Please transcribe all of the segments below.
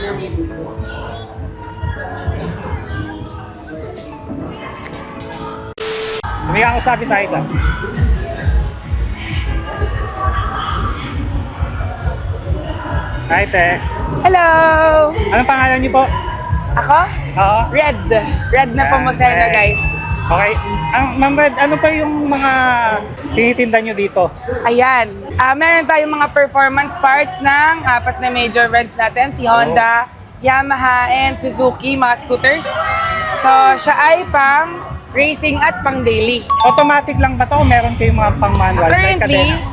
May kakasabi tayo sa. Hi, te. Hello! Anong pangalan niyo po? Ako? Oo. Red. Red na Pomoceno, Red. guys. Okay. Ma'am Red, ano pa yung mga tinitinda niyo dito? Ayan. Meron tayong mga performance parts ng 4 na major brands natin. Si Honda, Yamaha, and Suzuki, mga scooters. So, siya ay pang racing at pang daily. Automatic lang ba to o meron kayong mga pang-manual?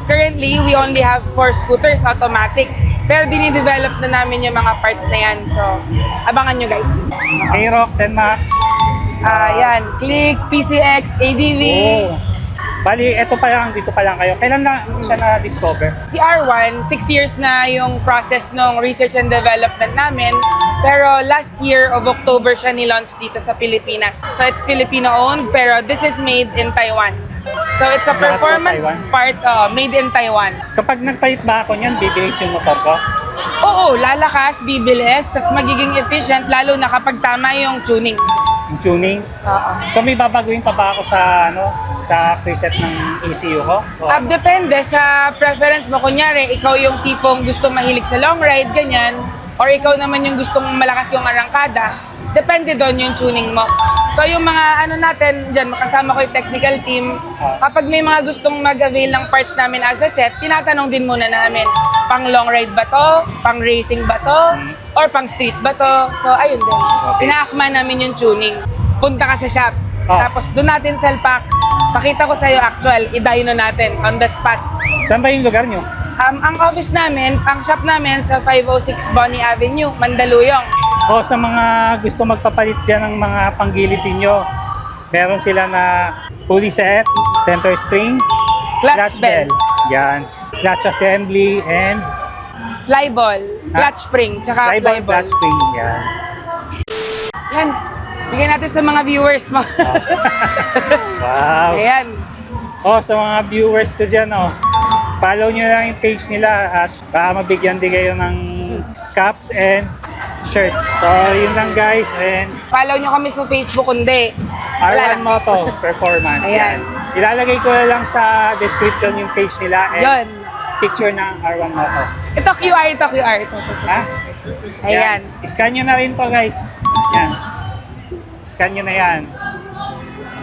Currently, we only have 4 scooters automatic. Pero dinidevelop na namin yung mga parts na yan. So, abangan nyo guys. Aerox and Max. Yan. Click, PCX, ADV. Oh. Bali, eto pa lang, dito pa lang kayo. Kailan na siya na-discover? Si R1, 6 years na yung process ng research and development namin. Pero last year of October siya ni-launch dito sa Pilipinas. So it's Filipino-owned, pero this is made in Taiwan. So it's a performance parts made in Taiwan. Kapag nagpalit ba ako niyan, bibilis yung motor ko? Oo, lalakas, bibilis, tas magiging efficient, lalo na kapag tama yung tuning. Yung tuning? Oo. So may babaguhin pa ba ako sa sa preset ng ECU ko? Depende sa preference mo. Kunyari, ikaw yung tipong gusto mahilig sa long ride, ganyan. Or ikaw naman yung gustong malakas yung arangkada. Depende doon yung tuning mo. So yung mga natin dyan, makasama ko yung technical team. Kapag may mga gustong mag-avail ng parts namin as a set, tinatanong din muna namin, pang long ride ba to? Pang racing ba to? Or pang street ba to? So ayun din. Inaakma namin yung tuning. Punta ka sa shop. Tapos doon natin selpak. Pakita ko sa'yo actual, i-dyno natin on the spot. Saan ba yung lugar nyo? Ang office namin, ang shop namin sa 506 Bonnie Avenue, Mandaluyong. O sa mga gusto magpapalit dyan ng mga panggilid ninyo, meron sila na pulley set, center spring, Clutch bell. Yan. Clutch assembly and Flyball, clutch spring, tsaka flyball flyball. clutch spring. Yan. Yan, bigyan natin sa mga viewers mo. Wow. Ayan. Sa mga viewers ko dyan, follow nyo lang yung page nila at baka mabigyan din kayo ng caps and shirts. So, yun lang guys. And Follow nyo kami sa Facebook, kundi. R1 Moto Performance. Ayan. Ilalagay ko na lang sa description yung page nila and Yun. picture ng R1 Moto. Ito QR, ito QR. Ito. Ha? Ayan. Scan nyo na rin po guys. Yan. Scan nyo na yan.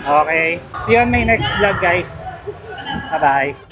Okay. See you on my next vlog guys. Bye-bye.